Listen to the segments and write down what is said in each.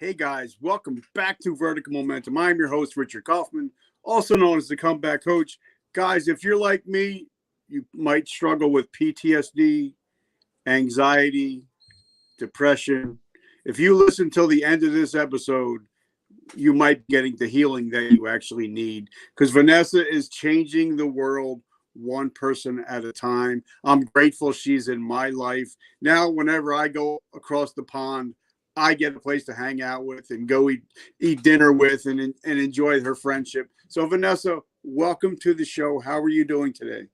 Hey guys, welcome back to Vertical Momentum. I'm your host, Richard Kaufman, also known as the Comeback Coach. Guys, if you're like me, you might struggle with PTSD, anxiety, depression. If you listen till the end of this episode, you might be getting the healing that you actually need, because Vanessa is changing the world one person at a time. I'm grateful she's in my life. Now, whenever I go across the pond, I get a place to hang out with and go eat dinner with and enjoy her friendship. So, Vanessa, welcome to the show. How are you doing today?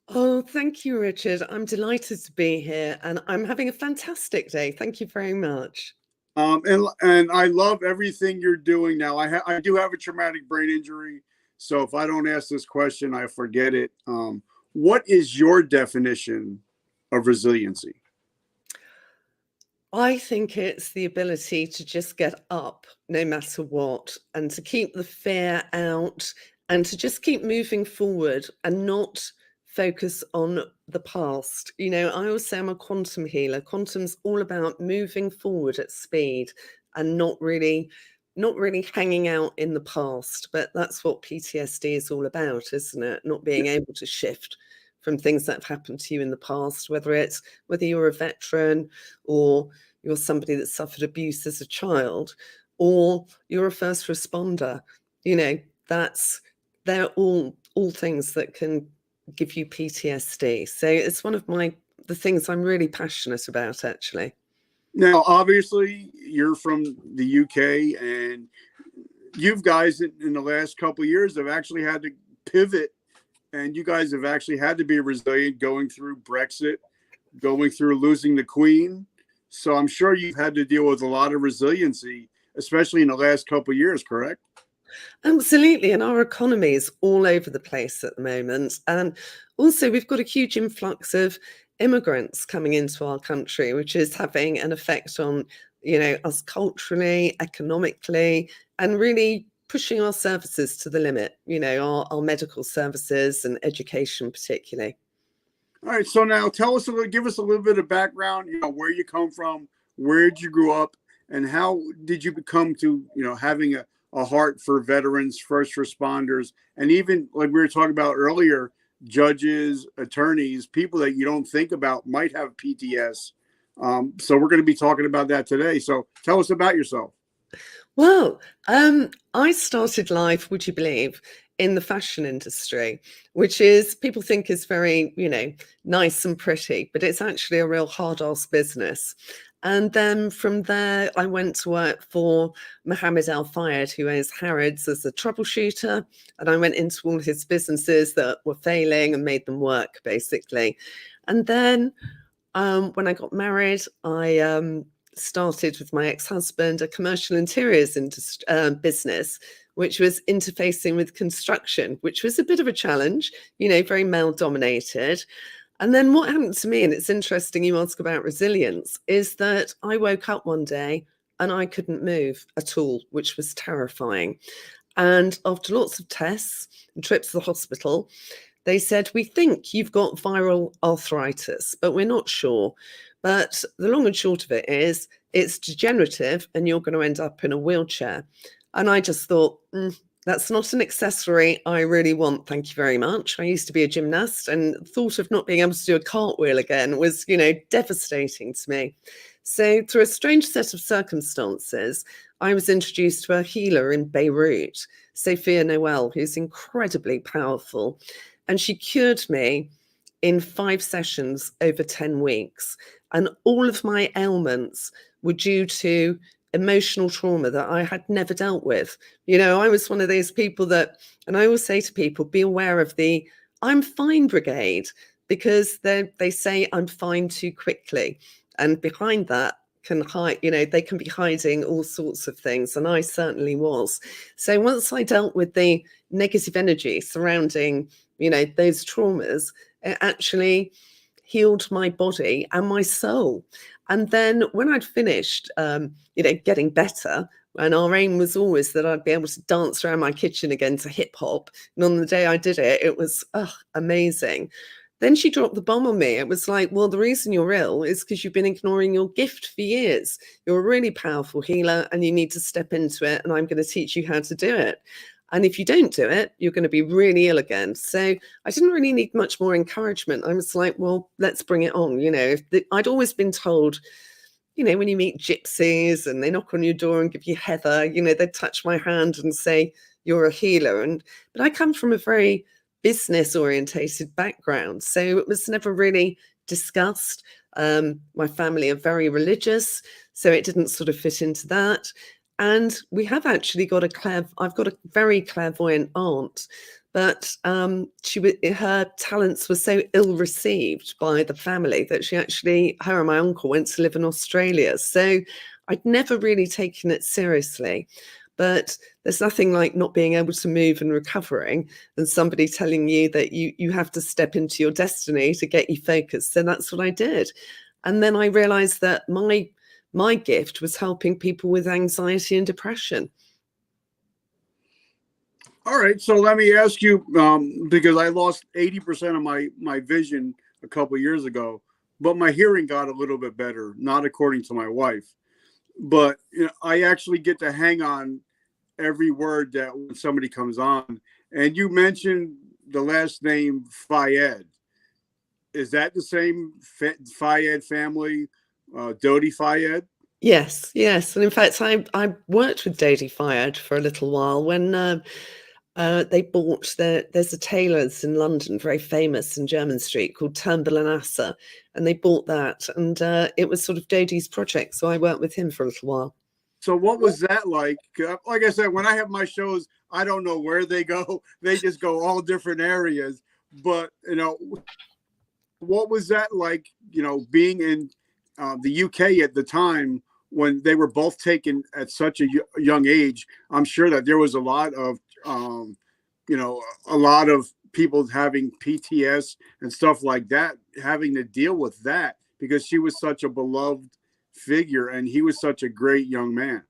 Oh, thank you, Richard. I'm delighted to be here and I'm having a fantastic day. Thank you very much. And I love everything you're doing now. I do have a traumatic brain injury, so if I don't ask this question, I forget it. What is your definition of resiliency? I think it's the ability to just get up no matter what and to keep the fear out and to just keep moving forward and not focus on the past. I always say I'm a quantum healer. Quantum's all about moving forward at speed and not really hanging out in the past. But that's what PTSD is all about, isn't it? Not being able to shift from things that have happened to you in the past, whether you're a veteran or you're somebody that suffered abuse as a child or you're a first responder. They're all things that can give you PTSD. So it's one of the things I'm really passionate about, actually. Now, obviously, you're from the UK, and you guys in the last couple of years have actually had to pivot, and you guys have actually had to be resilient going through Brexit, going through losing the Queen. So I'm sure you've had to deal with a lot of resiliency, especially in the last couple of years, correct? Absolutely. And our economy is all over the place at the moment. And also, we've got a huge influx of immigrants coming into our country, which is having an effect on, us culturally, economically, and really pushing our services to the limit, our medical services and education particularly. All right. So now give us a little bit of background, where you come from, where did you grow up, and how did you become to, having a heart for veterans, first responders, and even like we were talking about earlier, judges, attorneys, people that you don't think about might have PTS. So we're going to be talking about that today. So tell us about yourself. Well, I started life, would you believe, in the fashion industry, which is people think is very, nice and pretty, but it's actually a real hard-ass business. And then from there, I went to work for Mohammed Al Fayed, who is Harrods, as a troubleshooter. And I went into all his businesses that were failing and made them work, basically. And then when I got married, I started with my ex-husband a commercial interiors business, which was interfacing with construction, which was a bit of a challenge, very male dominated. And then what happened to me, and it's interesting you ask about resilience, is that I woke up one day and I couldn't move at all, which was terrifying. And after lots of tests and trips to the hospital, they said, we think you've got viral arthritis, but we're not sure. But the long and short of it is it's degenerative and you're going to end up in a wheelchair. And I just thought, that's not an accessory I really want. Thank you very much. I used to be a gymnast and thought of not being able to do a cartwheel again was, devastating to me. So through a strange set of circumstances, I was introduced to a healer in Beirut, Sophia Noel, who's incredibly powerful. And she cured me in 5 sessions over 10 weeks. And all of my ailments were due to emotional trauma that I had never dealt with. I was one of those people and I always say to people, be aware of the I'm fine brigade, because they say I'm fine too quickly. And behind that can hide, they can be hiding all sorts of things. And I certainly was. So once I dealt with the negative energy surrounding, those traumas, it actually healed my body and my soul. And then when I'd finished, getting better, and our aim was always that I'd be able to dance around my kitchen again to hip hop. And on the day I did it, it was amazing. then she dropped the bomb on me. It was like, well, the reason you're ill is because you've been ignoring your gift for years. You're a really powerful healer and you need to step into it. And I'm going to teach you how to do it. And if you don't do it, you're going to be really ill again. So I didn't really need much more encouragement. I was like, well, let's bring it on. I'd always been told, when you meet gypsies and they knock on your door and give you heather, they'd touch my hand and say, you're a healer. But I come from a very business orientated background. So it was never really discussed. My family are very religious, so it didn't sort of fit into that. And we have actually got I've got a very clairvoyant aunt, but her talents were so ill received by the family that her and my uncle went to live in Australia. So I'd never really taken it seriously. But there's nothing like not being able to move and recovering and somebody telling you that you have to step into your destiny to get you focused. So that's what I did. And then I realized that my gift was helping people with anxiety and depression. All right. So let me ask you, because I lost 80% of my vision a couple of years ago, but my hearing got a little bit better, not according to my wife. But I actually get to hang on every word that when somebody comes on. And you mentioned the last name Fayed. Is that the same Fayed family, Dodi Fayed? Yes. And in fact, I worked with Dodi Fayed for a little while when they bought there's a tailor's in London, very famous in Jermyn Street, called Turnbull and Asser, and they bought that, and it was sort of Dodi's project, so I worked with him for a little while. So what was that like? Like I said, when I have my shows, I don't know where they go. They just go all different areas. But, what was that like, being in the UK at the time when they were both taken at such a young age? I'm sure that there was a lot of, a lot of people having PTS and stuff like that, having to deal with that because she was such a beloved figure and he was such a great young man.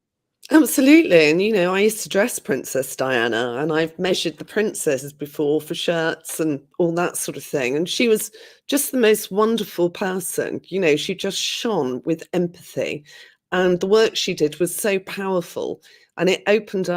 Absolutely. And I used to dress Princess Diana, and I've measured the princesses before for shirts and all that sort of thing, and she was just the most wonderful person. She just shone with empathy, and the work she did was so powerful, and it opened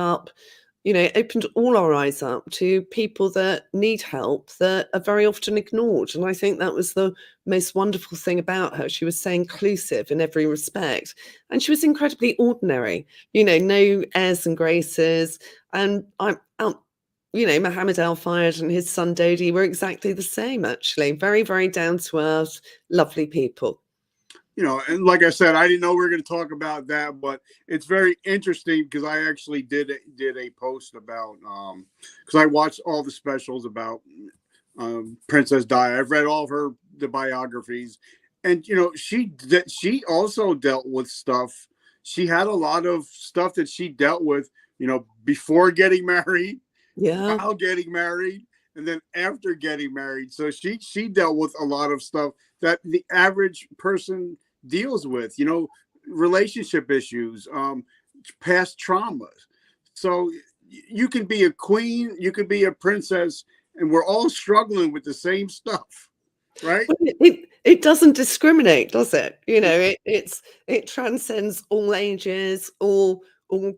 all our eyes up to people that need help that are very often ignored. And I think that was the most wonderful thing about her. She was so inclusive in every respect. And she was incredibly ordinary, no airs and graces. And Mohammed Al Fayed and his son Dodi were exactly the same, actually. Very, very down to earth, lovely people. And like I said, I didn't know we were going to talk about that, but it's very interesting because I actually did a post about because I watched all the specials about Princess Di. I've read all of the biographies, and she also dealt with stuff. She had a lot of stuff that she dealt with, before getting married, while getting married, and then after getting married. So she dealt with a lot of stuff that the average person deals with, relationship issues, past traumas. So you can be a queen, you could be a princess, and we're all struggling with the same stuff, right? Well, it doesn't discriminate, does it? It transcends all ages, all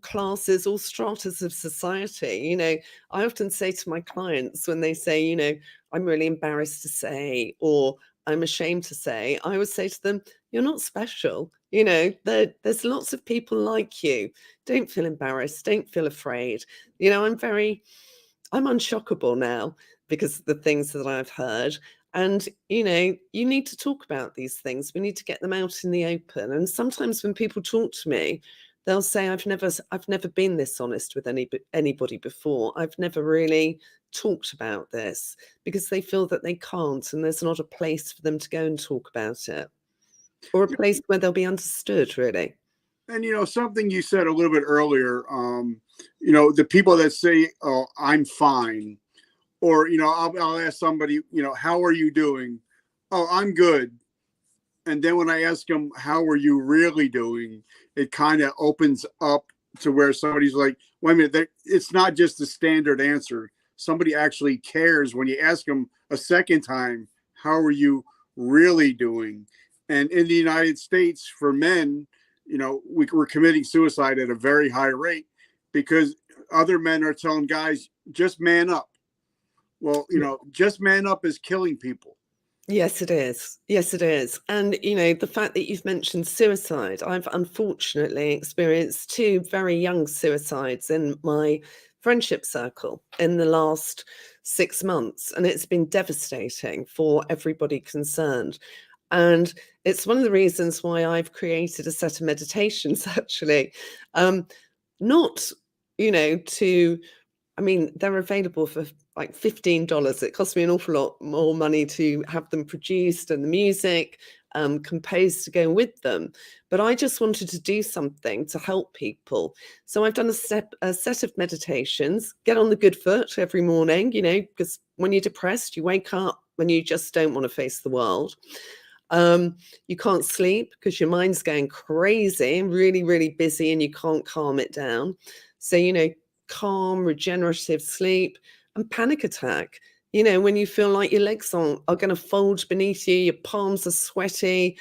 classes, all stratas of society. I often say to my clients when they say, I'm really embarrassed to say, or I'm ashamed to say, I always say to them, you're not special. There's lots of people like you. Don't feel embarrassed. Don't feel afraid. I'm unshockable now because of the things that I've heard. And, you need to talk about these things. We need to get them out in the open. And sometimes when people talk to me, they'll say, I've never been this honest with anybody before. I've never really talked about this, because they feel that they can't, and there's not a place for them to go and talk about it, or a place where they'll be understood, really. And something you said a little bit earlier, the people that say, "Oh, I'm fine," or I'll ask somebody, "How are you doing?" "Oh, I'm good." And then when I ask them, "How are you really doing?" it kind of opens up to where somebody's like, "Wait a minute, it's not just the standard answer. Somebody actually cares when you ask them a second time, how are you really doing? And in the United States, for men, we're committing suicide at a very high rate because other men are telling guys, just man up. Well, just man up is killing people. Yes, it is. Yes, it is. And, the fact that you've mentioned suicide, I've unfortunately experienced 2 very young suicides in my friendship circle in the last 6 months. And it's been devastating for everybody concerned. And it's one of the reasons why I've created a set of meditations, actually. Not, to they're available for like $15. It costs me an awful lot more money to have them produced and the music composed to go with them. But I just wanted to do something to help people. So I've done a set of meditations, get on the good foot every morning, because when you're depressed, you wake up and you just don't want to face the world. You can't sleep because your mind's going crazy and really, really busy and you can't calm it down. So, calm, regenerative sleep, and panic attack. When you feel like your legs are going to fold beneath you, your palms are sweaty,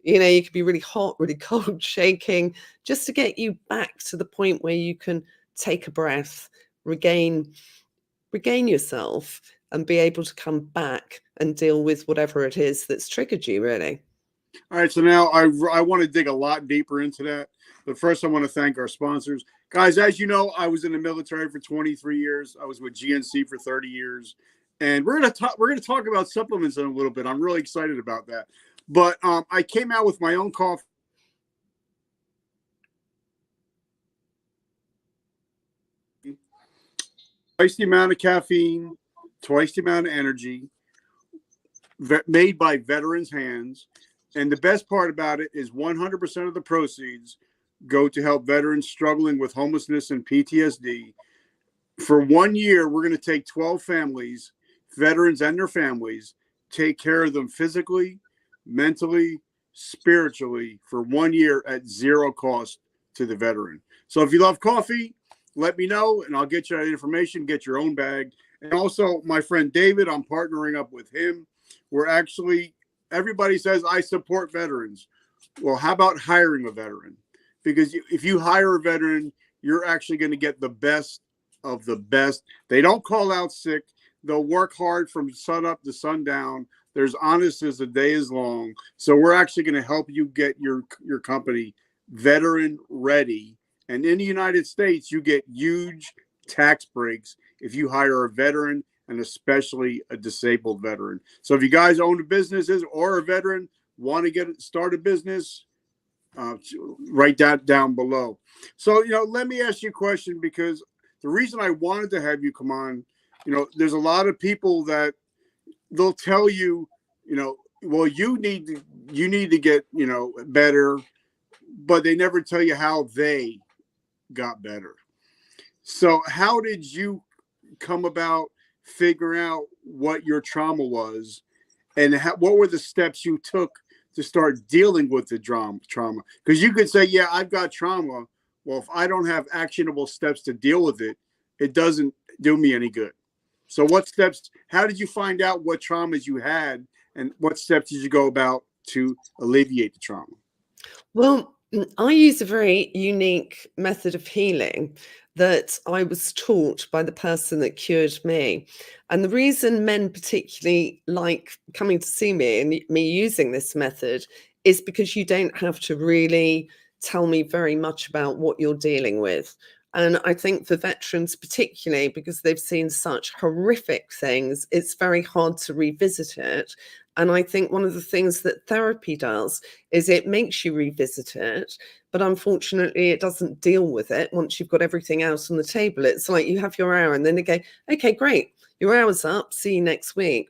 you could be really hot, really cold, shaking, just to get you back to the point where you can take a breath, regain yourself, and be able to come back and deal with whatever it is that's triggered you, really. All right, so now I want to dig a lot deeper into that. But first, I want to thank our sponsors. Guys, as you know, I was in the military for 23 years. I was with GNC for 30 years. And we're going to talk about supplements in a little bit. I'm really excited about that. But I came out with my own coffee. Twice the amount of caffeine, twice the amount of energy, made by veterans' hands. And the best part about it is 100% of the proceeds go to help veterans struggling with homelessness and PTSD. For 1 year, we're going to take 12 families, veterans and their families, take care of them physically, mentally, spiritually for 1 year at zero cost to the veteran. So if you love coffee, let me know and I'll get you that information, get your own bag. And also my friend David, I'm partnering up with him. We're actually, everybody says I support veterans. Well, how about hiring a veteran? Because if you hire a veteran, you're actually going to get the best of the best. They don't call out sick. They'll work hard from sun up to sundown. There's honest as the day is long. So we're actually going to help you get your company veteran ready. And in the United States, you get huge tax breaks if you hire a veteran and especially a disabled veteran. So if you guys own businesses or a veteran, want to start a business, write that down below. So, let me ask you a question, because the reason I wanted to have you come on, there's a lot of people that they'll tell you, well, you need to get, better, but they never tell you how they got better. So how did you come about figuring out what your trauma was, and what were the steps you took to start dealing with the trauma? Because you could say, yeah, I've got trauma. Well, if I don't have actionable steps to deal with it, it doesn't do me any good. So how did you find out what traumas you had, and what steps did you go about to alleviate the trauma? Well, I use a very unique method of healing that I was taught by the person that cured me. And the reason men particularly like coming to see me and me using this method is because you don't have to really tell me very much about what you're dealing with. And I think for veterans, particularly because they've seen such horrific things, it's very hard to revisit it. And I think one of the things that therapy does is it makes you revisit it, but unfortunately it doesn't deal with it once you've got everything else on the table. It's like you have your hour and then they go, okay, great, your hour's up, see you next week.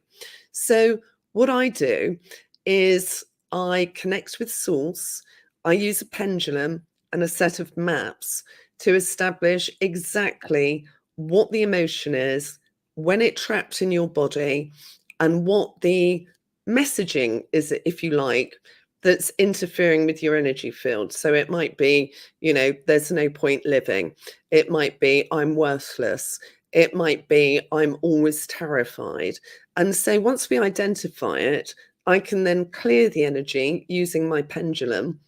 So what I do is I connect with source. I use a pendulum and a set of maps to establish exactly what the emotion is, when it trapped in your body, and what the messaging is, if you like, that's interfering with your energy field. So it might be, there's no point living. It might be, I'm worthless. It might be I'm always terrified. And so once we identify it, I can then clear the energy using my pendulum,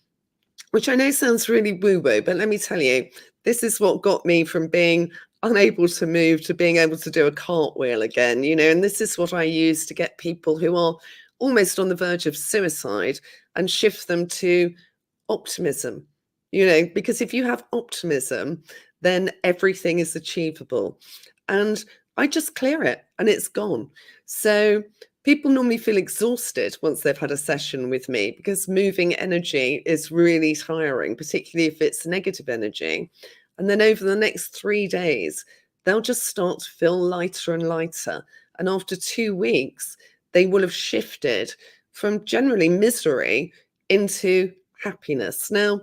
which I know sounds really woo-woo, but let me tell you, this is what got me from being unable to move to being able to do a cartwheel again, and this is what I use to get people who are almost on the verge of suicide and shift them to optimism, because if you have optimism, then everything is achievable. And I just clear it and it's gone. So people normally feel exhausted once they've had a session with me because moving energy is really tiring, particularly if it's negative energy. And then over the next 3 days, they'll just start to feel lighter and lighter. And after 2 weeks, they will have shifted from generally misery into happiness. Now,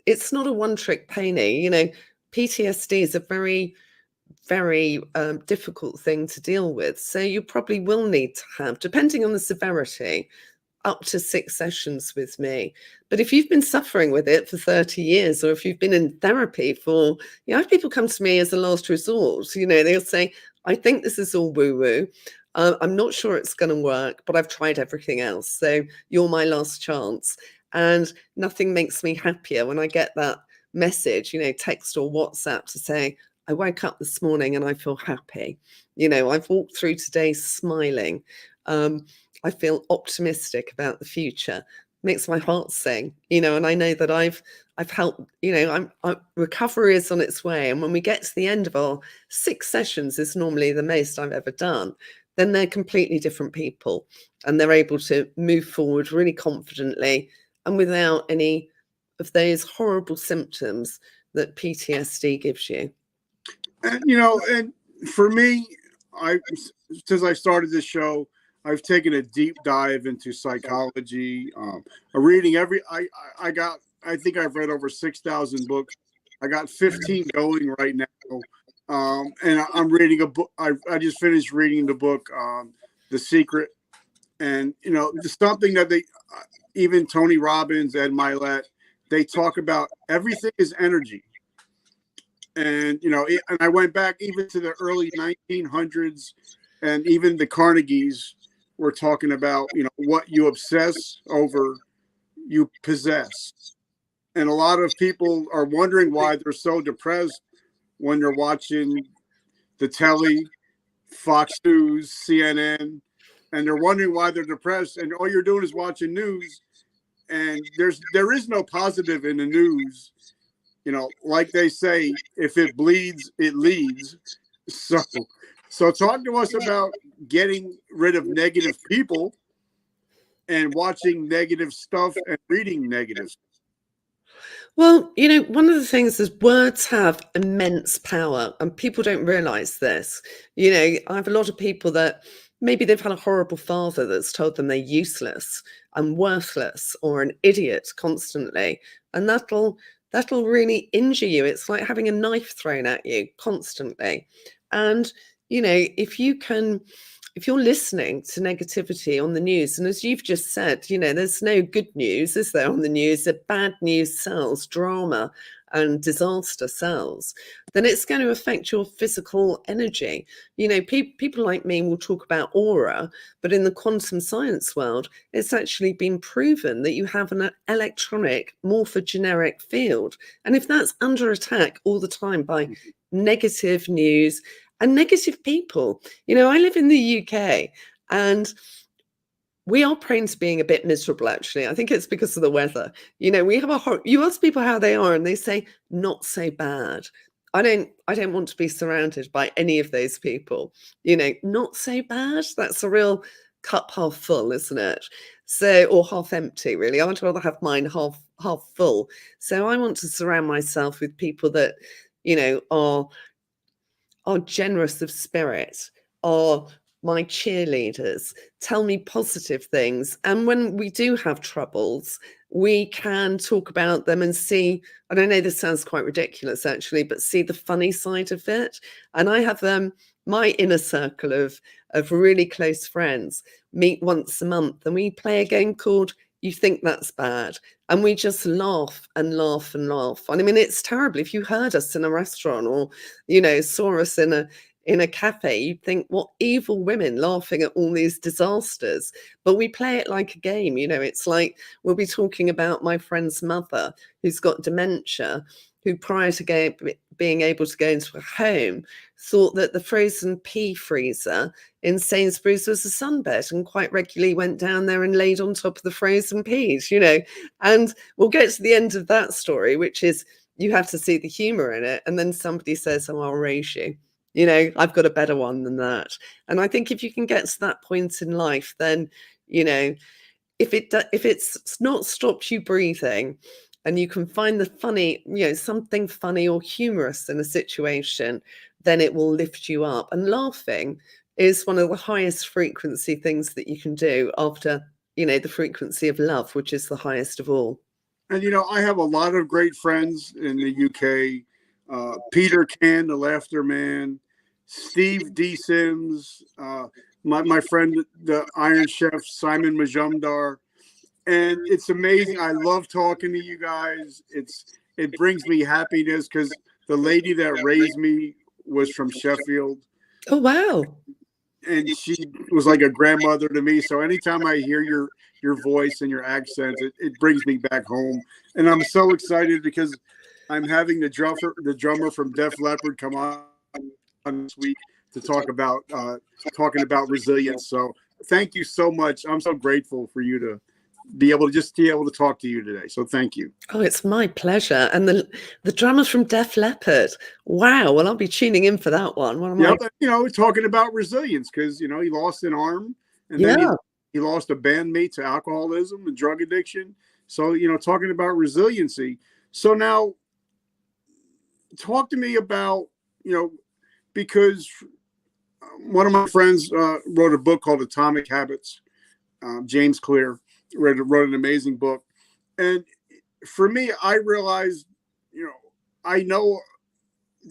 it's not a one-trick pony. PTSD is a very, very difficult thing to deal with. So you probably will need to have, depending on the severity, up to 6 sessions with me. But if you've been suffering with it for 30 years, or if you've been in therapy for, I have people come to me as a last resort, they'll say, I think this is all woo-woo. I'm not sure it's going to work, but I've tried everything else. So you're my last chance. And nothing makes me happier when I get that message, text or WhatsApp to say, I woke up this morning and I feel happy. I've walked through today smiling. I feel optimistic about the future. Makes my heart sing, and I know that I've helped, recovery is on its way. And when we get to the end of our 6 sessions, is normally the most I've ever done, then they're completely different people and they're able to move forward really confidently and without any of those horrible symptoms that PTSD gives you. And, and for me, since I started this show, I've taken a deep dive into psychology. I'm reading I think I've read over 6,000 books. I got 15 going right now. And I'm reading a book. I just finished reading the book, The Secret. And, something that even Tony Robbins, Ed Milet, they talk about everything is energy. And, and I went back even to the early 1900s, and even the Carnegies were talking about, what you obsess over, you possess. And a lot of people are wondering why they're so depressed when they're watching the telly, Fox News, CNN, and they're wondering why they're depressed. And all you're doing is watching news, and there is no positive in the news. Like they say, if it bleeds, it leads. So talk to us about getting rid of negative people and watching negative stuff and reading negative stuff. Well, one of the things is words have immense power and people don't realize this. I have a lot of people that maybe they've had a horrible father that's told them they're useless and worthless or an idiot constantly. And that'll really injure you. It's like having a knife thrown at you constantly. And, if you're listening to negativity on the news, and as you've just said, there's no good news, is there, on the news? The bad news sells, drama and disaster sells, then it's going to affect your physical energy. People like me will talk about aura, but in the quantum science world, it's actually been proven that you have an electronic morphogeneric field. And if that's under attack all the time by negative news and negative people, I live in the UK and we are prone to being a bit miserable, actually. I think it's because of the weather. We have you ask people how they are and they say, not so bad. I don't want to be surrounded by any of those people. Not so bad. That's a real cup half full, isn't it? So, or half empty, really. I would rather have mine half full. So I want to surround myself with people that, are generous of spirit, are my cheerleaders, tell me positive things. And when we do have troubles, we can talk about them and see, and I know this sounds quite ridiculous actually, but see the funny side of it. And I have my inner circle of really close friends meet once a month and we play a game called You Think That's Bad. And we just laugh and laugh and laugh. And I mean, it's terrible. If you heard us in a restaurant or, saw us in in a cafe, you'd think, what evil women laughing at all these disasters. But we play it like a game. It's like we'll be talking about my friend's mother who's got dementia, who prior to being able to go into a home thought that the frozen pea freezer in Sainsbury's was a sunbed, and quite regularly went down there and laid on top of the frozen peas, And we'll get to the end of that story, which is you have to see the humor in it. And then somebody says, oh, I'll raise you. I've got a better one than that. And I think if you can get to that point in life, then, if it's not stopped you breathing, and you can find the funny, something funny or humorous in a situation, then it will lift you up. And laughing is one of the highest frequency things that you can do after, the frequency of love, which is the highest of all. And, I have a lot of great friends in the UK. Peter Can, the Laughter Man, Steve D. Sims, my friend, the Iron Chef, Simon Majumdar. And it's amazing. I love talking to you guys. It brings me happiness because the lady that raised me was from Sheffield. Oh, wow. And she was like a grandmother to me. So anytime I hear your voice and your accent, it brings me back home. And I'm so excited because I'm having the drummer from Def Leppard come on this week to talk about talking about resilience. So thank you so much. I'm so grateful for you to be able to talk to you today. So thank you. Oh, it's my pleasure. And the drummer from Def Leppard. Wow. Well, I'll be tuning in for that one. Talking about resilience because he lost an arm and then he lost a bandmate to alcoholism and drug addiction. So talking about resiliency. So now talk to me about because one of my friends wrote a book called Atomic Habits. James Clear wrote an amazing book. And for me, I realized, I know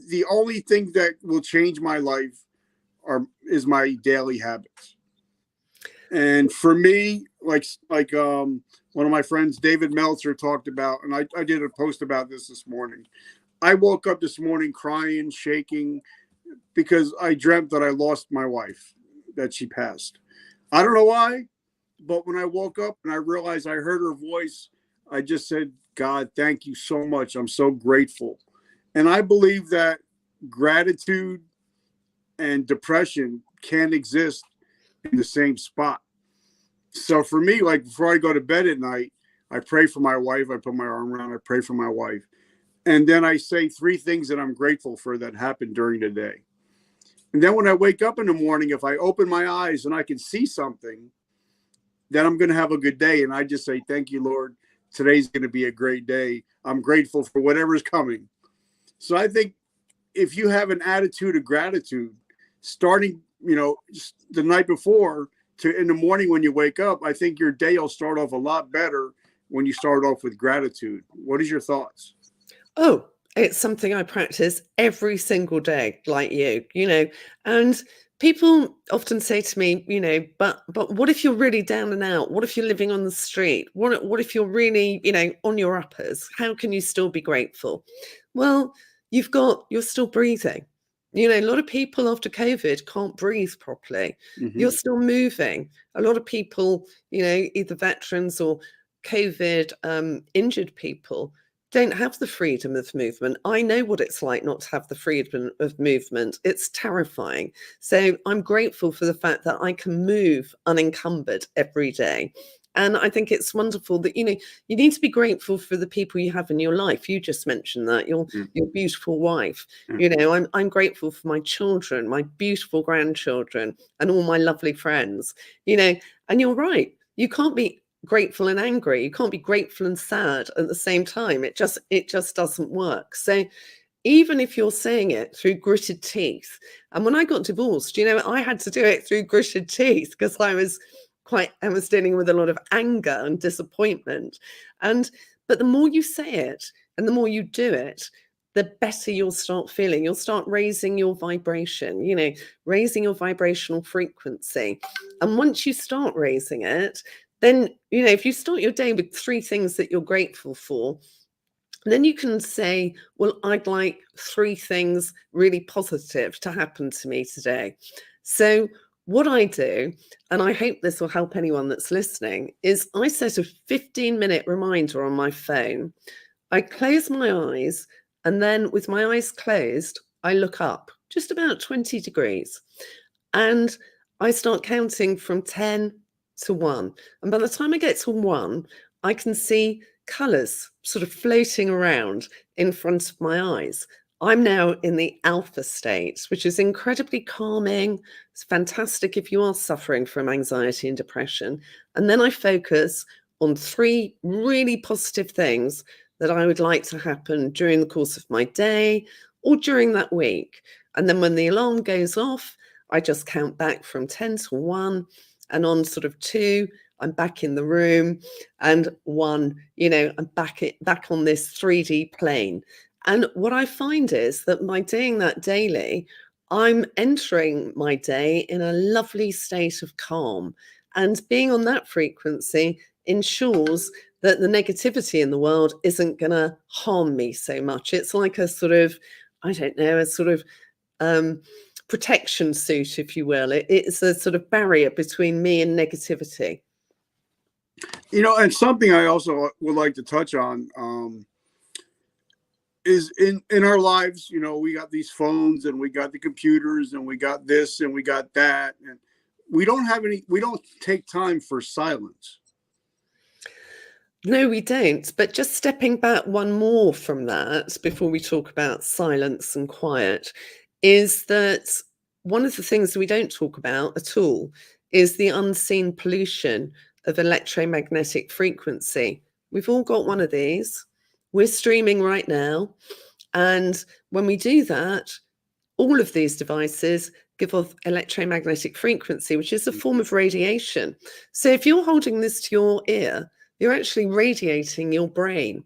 the only thing that will change my life is my daily habits. And for me, like one of my friends, David Meltzer, talked about, and I did a post about this morning. I woke up this morning crying, shaking, because I dreamt that I lost my wife, that she passed. I don't know why, but when I woke up and I realized I heard her voice, I just said, God, thank you so much. I'm so grateful. And I believe that gratitude and depression can exist in the same spot. So for me, like before I go to bed at night, I pray for my wife. I put my arm around, I pray for my wife. And then I say 3 things that I'm grateful for that happened during the day. And then when I wake up in the morning, if I open my eyes and I can see something, then I'm going to have a good day. And I just say, thank you, Lord. Today's going to be a great day. I'm grateful for whatever's coming. So I think if you have an attitude of gratitude, starting, just the night before to in the morning when you wake up, I think your day will start off a lot better when you start off with gratitude. What is your thoughts? Oh, it's something I practice every single day, like you, and people often say to me, but what if you're really down and out? What if you're living on the street? What if you're really, on your uppers? How can you still be grateful? Well, you're still breathing. A lot of people after COVID can't breathe properly. Mm-hmm. You're still moving. A lot of people, either veterans or COVID injured people, don't have the freedom of movement. I know what it's like not to have the freedom of movement. It's terrifying. So I'm grateful for the fact that I can move unencumbered every day. And I think it's wonderful that, you need to be grateful for the people you have in your life. You just mentioned that, your beautiful wife. I'm grateful for my children, my beautiful grandchildren, and all my lovely friends, and you're right. You can't be grateful and angry. You can't be grateful and sad at the same time. It just doesn't work. So even if you're saying it through gritted teeth, and when I got divorced, I had to do it through gritted teeth because I was dealing with a lot of anger and disappointment. But the more you say it and the more you do it, the better you'll start feeling. You'll start raising your vibration, raising your vibrational frequency. And once you start raising it, then, if you start your day with 3 things that you're grateful for, And then you can say, well, I'd like 3 things really positive to happen to me today. So what I do, and I hope this will help anyone that's listening, is I set a 15-minute reminder on my phone. I close my eyes, and then with my eyes closed, I look up just about 20 degrees. And I start counting from 10 to 1. And by the time I get to 1, I can see colours sort of floating around in front of my eyes. I'm now in the alpha state, which is incredibly calming. It's fantastic if you are suffering from anxiety and depression. And then I focus on 3 really positive things that I would like to happen during the course of my day or during that week. And then when the alarm goes off, I just count back from 10 to 1, and on sort of 2, I'm back in the room, and 1, I'm back on this 3D plane. And what I find is that by doing that daily, I'm entering my day in a lovely state of calm. And being on that frequency ensures that the negativity in the world isn't going to harm me so much. It's like a sort of, I don't know, a sort of protection suit, if you will. It's a sort of barrier between me and negativity. And something I also would like to touch on is in our lives, we got these phones and we got the computers and we got this and we got that. And we don't take time for silence. No, we don't. But just stepping back one more from that before we talk about silence and quiet is that one of the things that we don't talk about at all is the unseen pollution of electromagnetic frequency. We've all got one of these. We're streaming right now. And when we do that, all of these devices give off electromagnetic frequency, which is a form of radiation. So if you're holding this to your ear, you're actually radiating your brain.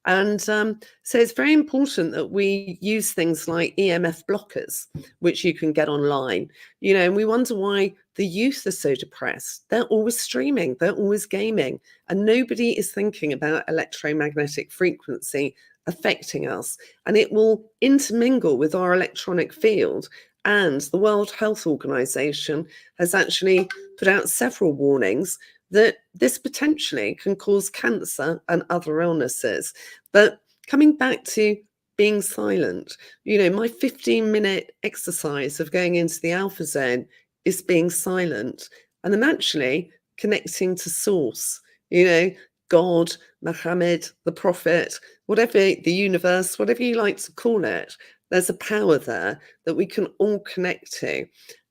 And so it's very important that we use things like EMF blockers, which you can get online. And we wonder why the youth are so depressed. They're always streaming, they're always gaming, and nobody is thinking about electromagnetic frequency affecting us. And it will intermingle with our electronic field. And the World Health Organization has actually put out several warnings that this potentially can cause cancer and other illnesses. But coming back to being silent, my 15-minute exercise of going into the alpha zone is being silent. And I'm actually connecting to source, God, Muhammad, the prophet, whatever, the universe, whatever you like to call it. There's a power there that we can all connect to.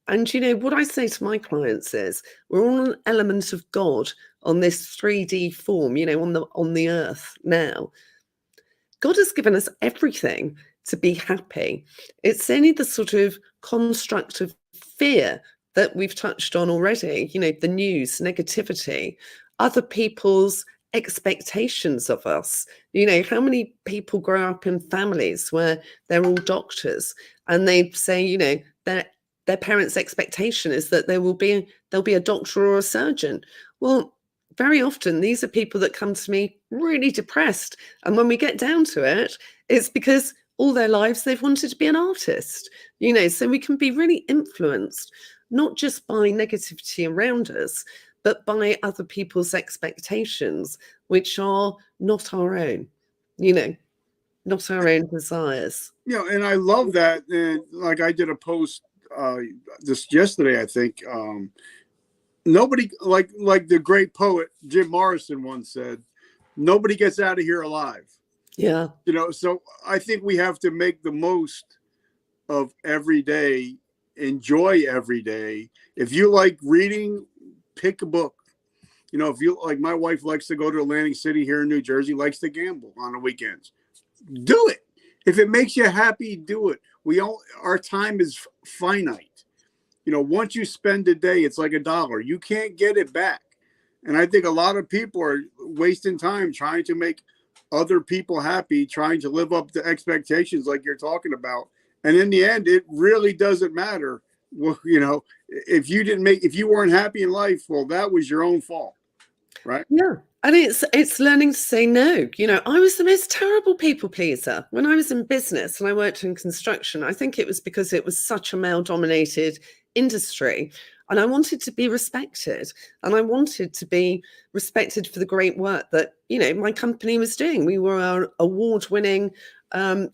And what I say to my clients is we're all an element of God on this 3D form, on the earth now. God has given us everything to be happy. It's only the sort of construct of fear that we've touched on already, the news, negativity, other people's expectations of us. How many people grow up in families where they're all doctors and they say, their parents' expectation is that there'll be a doctor or a surgeon. Well, very often these are people that come to me really depressed. And when we get down to it, it's because all their lives they've wanted to be an artist, so we can be really influenced, not just by negativity around us, but by other people's expectations, which are not our own, not our own desires. And I love that. And like I did a post this yesterday, I think. Nobody, like the great poet Jim Morrison once said, nobody gets out of here alive. Yeah. So I think we have to make the most of every day, enjoy every day. If you like reading, pick a book. If you like, my wife likes to go to Atlantic City here in New Jersey, likes to gamble on the weekends. Do it. If it makes you happy, do it. Our time is finite. Once you spend a day, it's like $1. You can't get it back. And I think a lot of people are wasting time trying to make other people happy, trying to live up to expectations like you're talking about. And in the end, it really doesn't matter. Well, if you weren't happy in life, well, that was your own fault. Right. Yeah, And it's learning to say no. You know, I was the most terrible people pleaser when I was in business and I worked in construction. I think it was because it was such a male dominated industry, and I wanted to be respected, and I wanted to be respected for the great work that, you know, my company was doing. We were an award-winning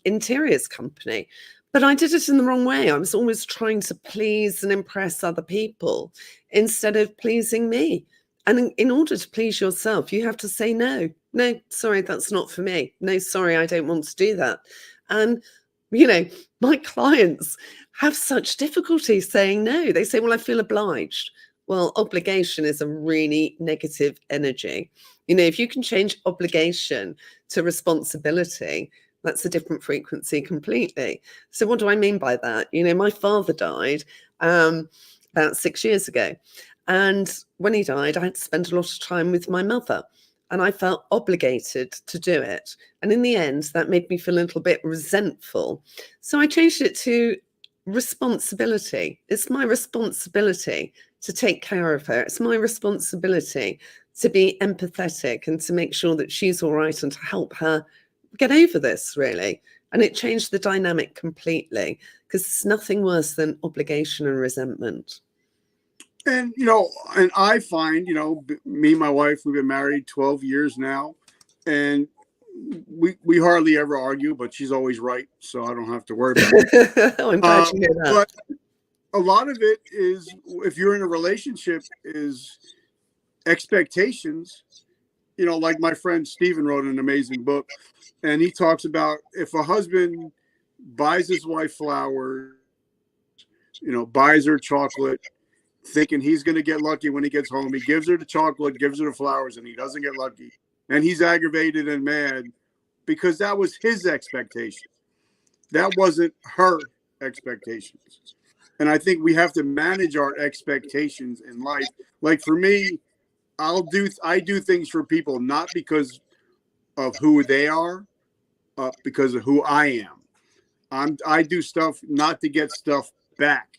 interiors company, but I did it in the wrong way. I was always trying to please and impress other people instead of pleasing me. And in order to please yourself, you have to say no. No, sorry, that's not for me. No, sorry, I don't want to do that. And, you know, my clients have such difficulty saying no. They say, well, I feel obliged. Well, obligation is a really negative energy. You know, if you can change obligation to responsibility, that's a different frequency completely. So what do I mean by that? You know, my father died about 6 years ago. And when he died, I had to spend a lot of time with my mother, and I felt obligated to do it. And in the end, that made me feel a little bit resentful. So I changed it to responsibility. It's my responsibility to take care of her. It's my responsibility to be empathetic and to make sure that she's all right and to help her get over this, really. And it changed the dynamic completely, because it's nothing worse than obligation and resentment. And, you know, and I find, you know, me and my wife, we've been married 12 years now, and we hardly ever argue, but she's always right, so I don't have to worry about it. Oh, I'm glad you hear that. But a lot of it is, if you're in a relationship, is expectations. You know, like my friend Steven wrote an amazing book, and he talks about if a husband buys his wife flowers, you know, buys her chocolate, thinking he's going to get lucky when he gets home. He gives her the chocolate, gives her the flowers, and he doesn't get lucky. And he's aggravated and mad because that was his expectation. That wasn't her expectations. And I think we have to manage our expectations in life. Like for me, I do things for people not because of who they are, because of who I am. I do stuff not to get stuff back,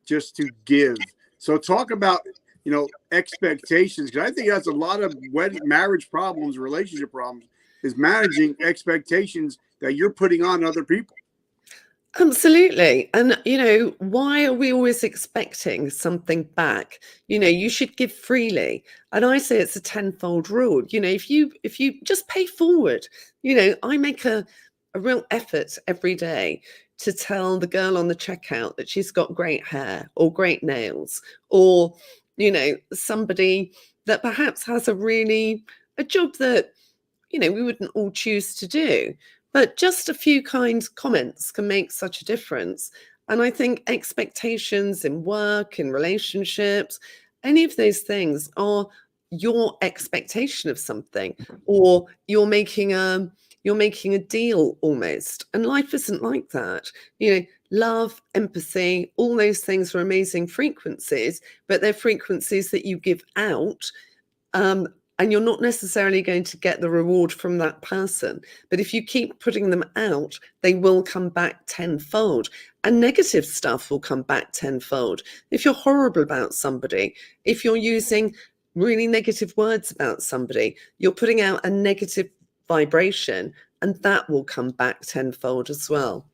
just to give. So talk about, you know, expectations, because I think that's a lot of marriage problems, relationship problems, is managing expectations that you're putting on other people. Absolutely. And, you know, why are we always expecting something back? You know, you should give freely. And I say it's a tenfold rule. You know, if you just pay forward, you know, I make a real effort every day to tell the girl on the checkout that she's got great hair or great nails, or, you know, somebody that perhaps has a job that, you know, we wouldn't all choose to do. But just a few kind comments can make such a difference. And I think expectations in work, in relationships, any of those things are your expectation of something, or you're making a deal almost. And life isn't like that. You know, love, empathy, all those things are amazing frequencies, but they're frequencies that you give out. And you're not necessarily going to get the reward from that person. But if you keep putting them out, they will come back tenfold. And negative stuff will come back tenfold. If you're horrible about somebody, if you're using really negative words about somebody, you're putting out a negative vibration, and that will come back tenfold as well.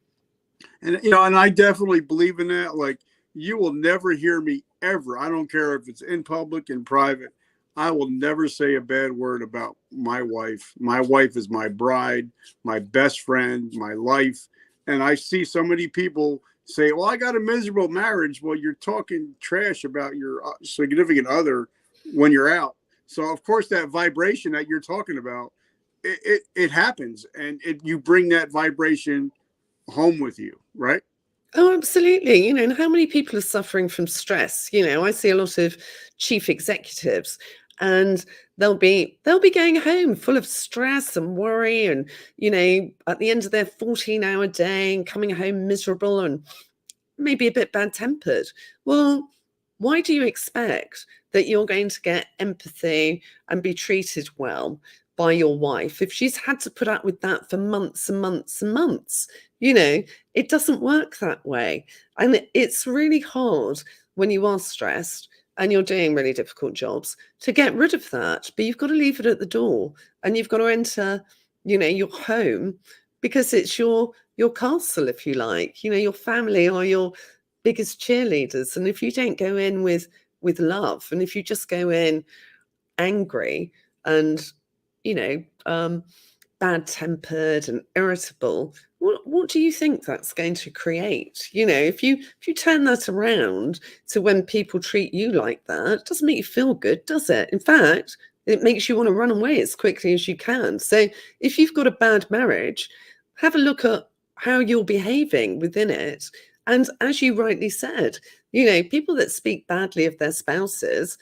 And, you know, and I definitely believe in that. Like, you will never hear me ever. I don't care if it's in public, in private. I will never say a bad word about my wife. My wife is my bride, my best friend, my life. And I see so many people say, well, I got a miserable marriage. Well, you're talking trash about your significant other when you're out. So, of course, that vibration that you're talking about, it happens. And you bring that vibration home with you, right? Oh, absolutely. You know, and how many people are suffering from stress? You know, I see a lot of chief executives, and they'll be going home full of stress and worry, and, you know, at the end of their 14-hour day and coming home miserable and maybe a bit bad-tempered. Well, why do you expect that you're going to get empathy and be treated well by your wife if she's had to put up with that for months and months and months? You know, it doesn't work that way. And it's really hard when you are stressed and you're doing really difficult jobs, to get rid of that. But you've got to leave it at the door, and you've got to enter, your home, because it's your castle, if you like. Your family are your biggest cheerleaders. And if you don't go in with love, and if you just go in angry and, you know, um, bad-tempered and irritable, what do you think that's going to create? If you turn that around to when people treat you like that, it doesn't make you feel good, does it? In fact, it makes you want to run away as quickly as you can. So if you've got a bad marriage, have a look at how you're behaving within it. And as you rightly said, people that speak badly of their spouses,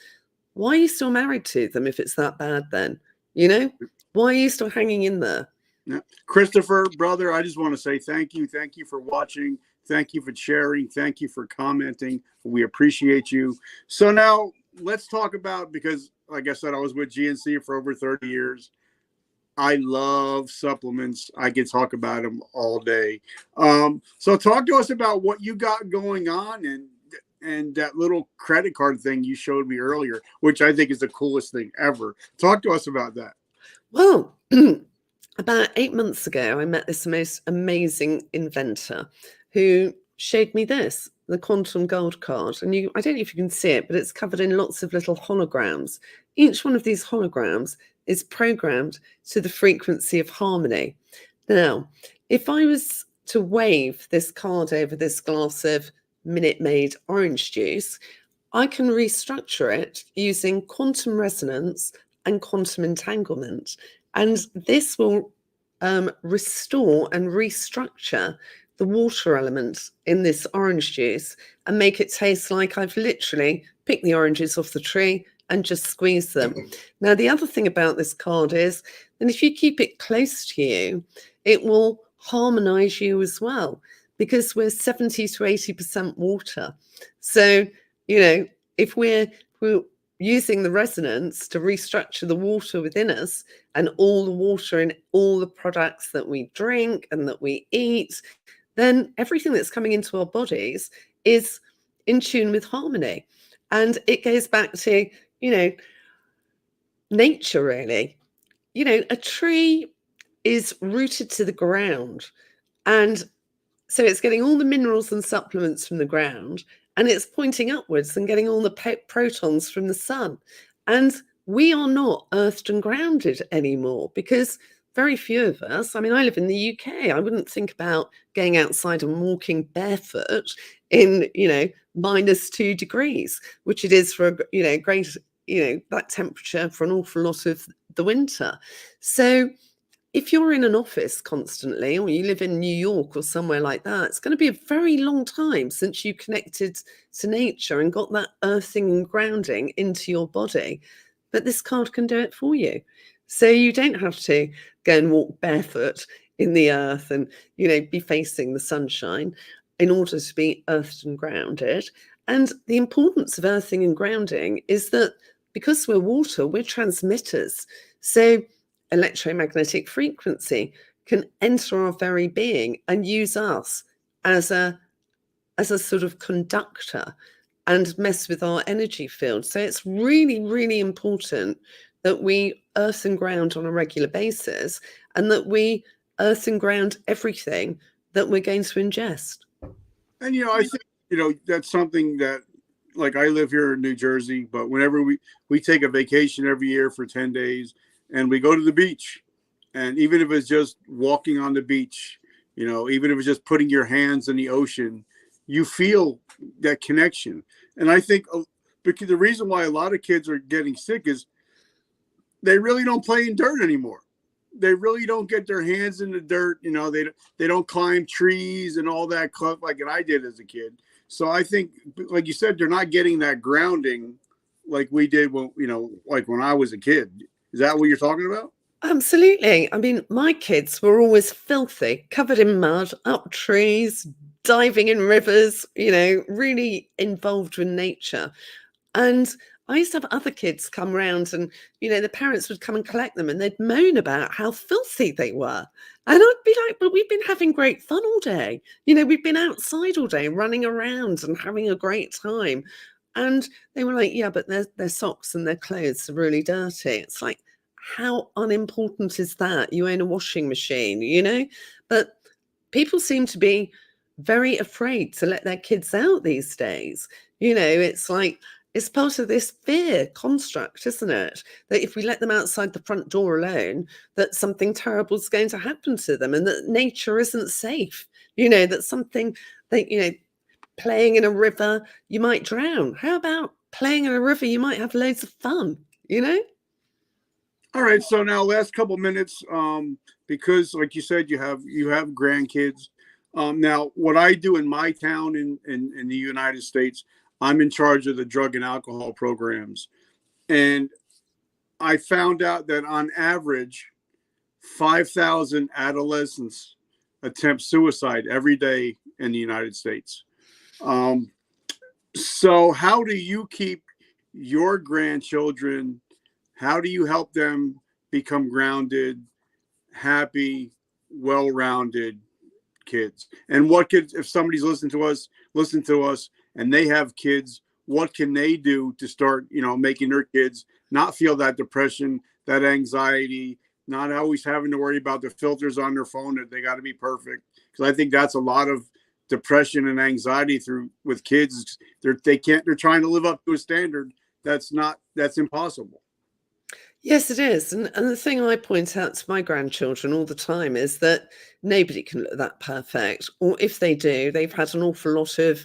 why are you still married to them if it's that bad then? Why are you still hanging in there? Yeah. Christopher, brother, I just want to say thank you. Thank you for watching. Thank you for sharing. Thank you for commenting. We appreciate you. So now let's talk about, because like I said, I was with GNC for over 30 years. I love supplements. I could talk about them all day. So talk to us about what you got going on, and that little credit card thing you showed me earlier, which I think is the coolest thing ever. Talk to us about that. Well, about 8 months ago, I met this most amazing inventor who showed me this, the quantum gold card. And I don't know if you can see it, but it's covered in lots of little holograms. Each one of these holograms is programmed to the frequency of harmony. Now, if I was to wave this card over this glass of Minute Maid orange juice, I can restructure it using quantum resonance and quantum entanglement. And this will restore and restructure the water element in this orange juice and make it taste like I've literally picked the oranges off the tree and just squeezed them. Now, the other thing about this card is that if you keep it close to you, it will harmonize you as well, because we're 70 to 80% water. So, if we're using the resonance to restructure the water within us, and all the water in all the products that we drink and that we eat, then everything that's coming into our bodies is in tune with harmony. And it goes back to, nature, really. A tree is rooted to the ground, and so it's getting all the minerals and supplements from the ground, and it's pointing upwards and getting all the protons from the sun. And we are not earthed and grounded anymore, because very few of us, I mean, I live in the UK, I wouldn't think about going outside and walking barefoot in, -2 degrees, which it is for, great, that temperature for an awful lot of the winter. So if you're in an office constantly, or you live in New York or somewhere like that, it's going to be a very long time since you connected to nature and got that earthing and grounding into your body. But this card can do it for you. So you don't have to go and walk barefoot in the earth and, be facing the sunshine in order to be earthed and grounded. And the importance of earthing and grounding is that because we're water, we're transmitters. So electromagnetic frequency can enter our very being and use us as a sort of conductor and mess with our energy field. So it's really, really important that we earth and ground on a regular basis, and that we earth and ground everything that we're going to ingest. And I think that's something that, like, I live here in New Jersey, but whenever we take a vacation every year for 10 days, and we go to the beach, and even if it's just walking on the beach, even if it's just putting your hands in the ocean, you feel that connection. And I think because the reason why a lot of kids are getting sick is they really don't play in dirt anymore. They really don't get their hands in the dirt. They don't climb trees and all that stuff like I did as a kid. So I think, like you said, they're not getting that grounding like we did when, like when I was a kid. Is that what you're talking about? Absolutely. I mean, my kids were always filthy, covered in mud, up trees, diving in rivers, really involved with nature. And I used to have other kids come round, and, the parents would come and collect them, and they'd moan about how filthy they were. And I'd be like, but we've been having great fun all day. We've been outside all day running around and having a great time. And they were like, yeah, but their socks and their clothes are really dirty. It's like, how unimportant is that? You own a washing machine, you know? But people seem to be very afraid to let their kids out these days. You know, it's like, it's part of this fear construct, isn't it? That if we let them outside the front door alone, that something terrible is going to happen to them and that nature isn't safe. You know, that something that, you know, playing in a river, you might drown. How about playing in a river? You might have loads of fun, you know? All right. So now, last couple minutes, because like you said, you have grandkids. Now, what I do in my town in the United States, I'm in charge of the drug and alcohol programs, and I found out that on average, 5,000 adolescents attempt suicide every day in the United States. So, how do you keep your grandchildren? How do you help them become grounded, happy, well-rounded kids? And what kids, if somebody's listen to us, and they have kids, what can they do to start, making their kids not feel that depression, that anxiety, not always having to worry about the filters on their phone that they got to be perfect? Because I think that's a lot of depression and anxiety with kids. They're trying to live up to a standard that's impossible. Yes, it is. And the thing I point out to my grandchildren all the time is that nobody can look that perfect. Or if they do, they've had an awful lot of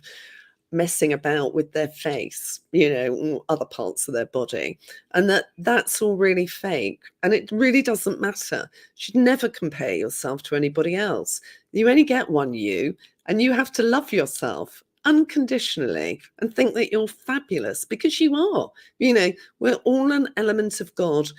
messing about with their face, you know, or other parts of their body. And that's all really fake. And it really doesn't matter. You should never compare yourself to anybody else. You only get one you, and you have to love yourself unconditionally and think that you're fabulous, because you are. You know, we're all an element of God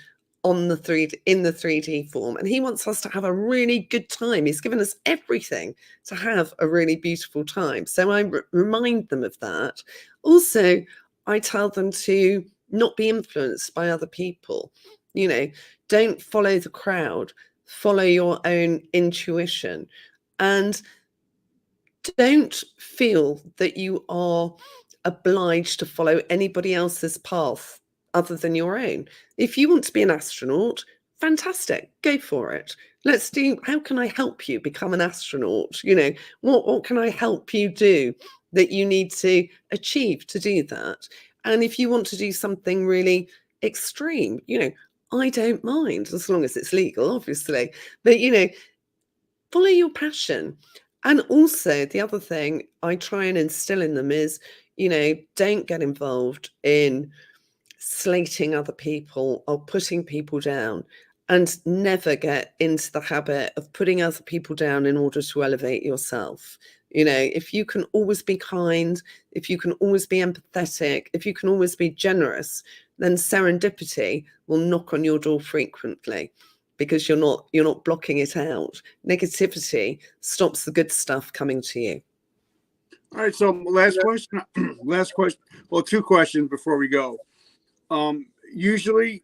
in the 3D form, and he wants us to have a really good time. He's given us everything to have a really beautiful time. So I remind them of that. Also, I tell them to not be influenced by other people. You know, don't follow the crowd, follow your own intuition, and don't feel that you are obliged to follow anybody else's path other than your own. If you want to be an astronaut, fantastic, go for it. Let's do, how can I help you become an astronaut? You know, what can I help you do that you need to achieve to do that? And if you want to do something really extreme, you know, I don't mind, as long as it's legal, obviously. But, you know, follow your passion. And also, the other thing I try and instill in them is, you know, don't get involved in slating other people or putting people down, and never get into the habit of putting other people down in order to elevate yourself. You know, if you can always be kind, if you can always be empathetic, if you can always be generous, then serendipity will knock on your door frequently, because you're not blocking it out. Negativity stops the good stuff coming to you. All right. So last question. Last question. Well, two questions before we go. Usually,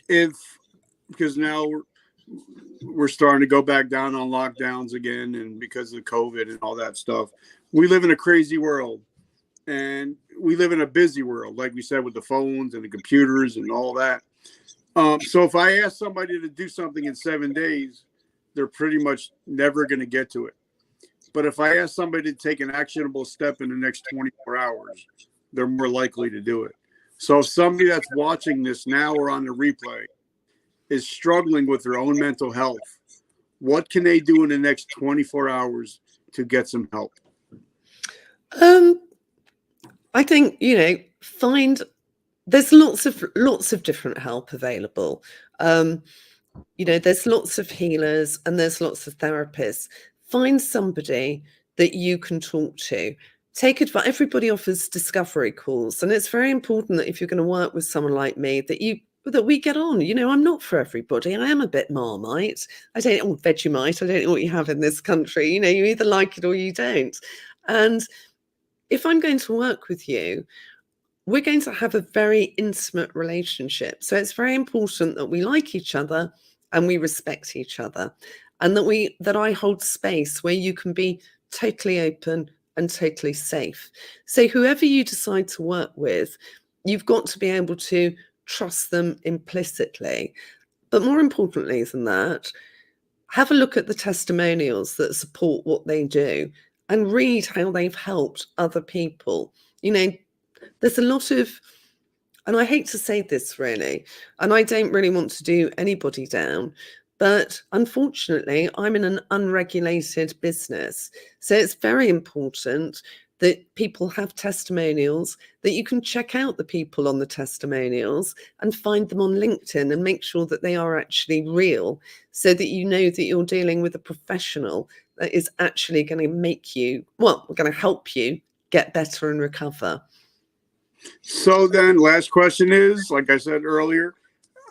because now we're starting to go back down on lockdowns again, and because of COVID and all that stuff, we live in a crazy world, and we live in a busy world, like we said, with the phones and the computers and all that. So if I ask somebody to do something in 7 days, they're pretty much never going to get to it. But if I ask somebody to take an actionable step in the next 24 hours, they're more likely to do it. So if somebody that's watching this now or on the replay is struggling with their own mental health, what can they do in the next 24 hours to get some help? I think, you know, there's lots of different help available. You know, there's lots of healers and there's lots of therapists. Find somebody that you can talk to. Take advice. Everybody offers discovery calls, and it's very important that if you're going to work with someone like me, that we get on. You know, I'm not for everybody. I am a bit Marmite. I don't know, Vegemite. I don't know what you have in this country. You know, you either like it or you don't. And if I'm going to work with you, we're going to have a very intimate relationship. So it's very important that we like each other and we respect each other, and that I hold space where you can be totally open and totally safe. So whoever you decide to work with, you've got to be able to trust them implicitly. But more importantly than that, have a look at the testimonials that support what they do and read how they've helped other people. You know, there's a lot of, and I hate to say this really, and I don't really want to do anybody down, but unfortunately, I'm in an unregulated business. So it's very important that people have testimonials, that you can check out the people on the testimonials and find them on LinkedIn and make sure that they are actually real, so that you know that you're dealing with a professional that is actually going to make you, well, going to help you get better and recover. So then, last question is, like I said earlier,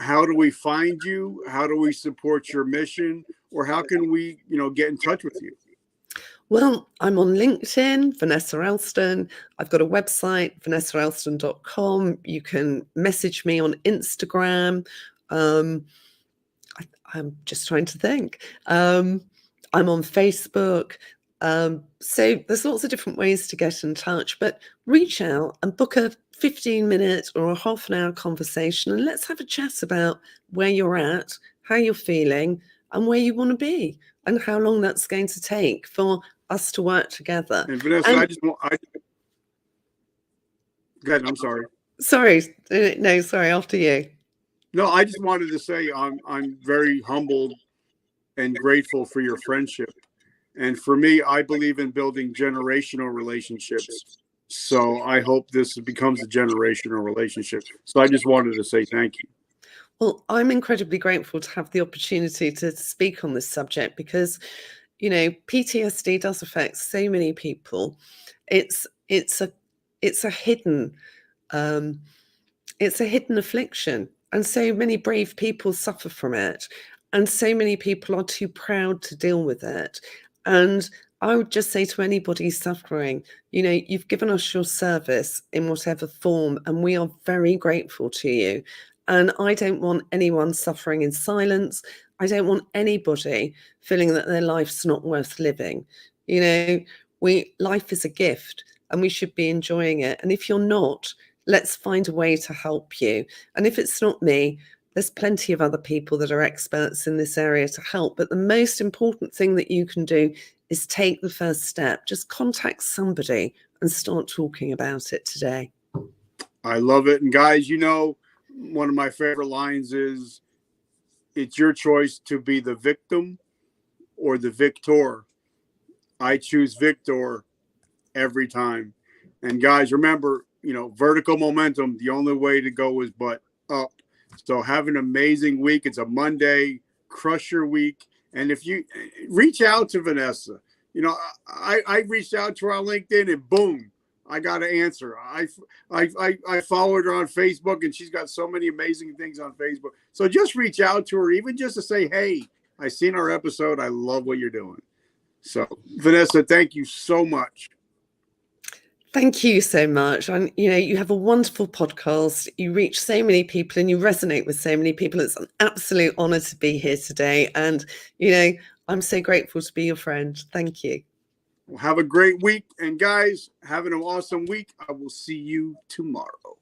how do we find you? How do we support your mission? Or how can we, get in touch with you? Well, I'm on LinkedIn, Vanessa Elston. I've got a website, vanessaelston.com. You can message me on Instagram. I'm just trying to think. I'm on Facebook. So there's lots of different ways to get in touch, but reach out and book a 15-minute or a half an hour conversation, and let's have a chat about where you're at, how you're feeling, and where you want to be, and how long that's going to take for us to work together. And Vanessa, go ahead, I'm sorry. Sorry, no, sorry, after you. No, I just wanted to say I'm very humbled and grateful for your friendship. And for me, I believe in building generational relationships. So I hope this becomes a generational relationship. So I just wanted to say thank you. Well, I'm incredibly grateful to have the opportunity to speak on this subject because, PTSD does affect so many people. It's a hidden affliction, and so many brave people suffer from it, and so many people are too proud to deal with it. And I would just say to anybody suffering, you've given us your service in whatever form, and we are very grateful to you. And I don't want anyone suffering in silence. I don't want anybody feeling that their life's not worth living. Life is a gift and we should be enjoying it. And if you're not, let's find a way to help you. And if it's not me, there's plenty of other people that are experts in this area to help. But the most important thing that you can do is take the first step. Just contact somebody and start talking about it today. I love it. And guys, one of my favorite lines is, it's your choice to be the victim or the victor. I choose victor every time. And guys, remember, vertical momentum, the only way to go is but up. So have an amazing week. It's a Monday. Crush your week. And if you reach out to Vanessa, I reached out to her on LinkedIn and boom, I got an answer. I followed her on Facebook and she's got so many amazing things on Facebook. So just reach out to her, even just to say, hey, I seen our episode. I love what you're doing. So Vanessa, thank you so much. Thank you so much. And, you have a wonderful podcast. You reach so many people and you resonate with so many people. It's an absolute honor to be here today. And, I'm so grateful to be your friend. Thank you. Well, have a great week. And guys, have an awesome week. I will see you tomorrow.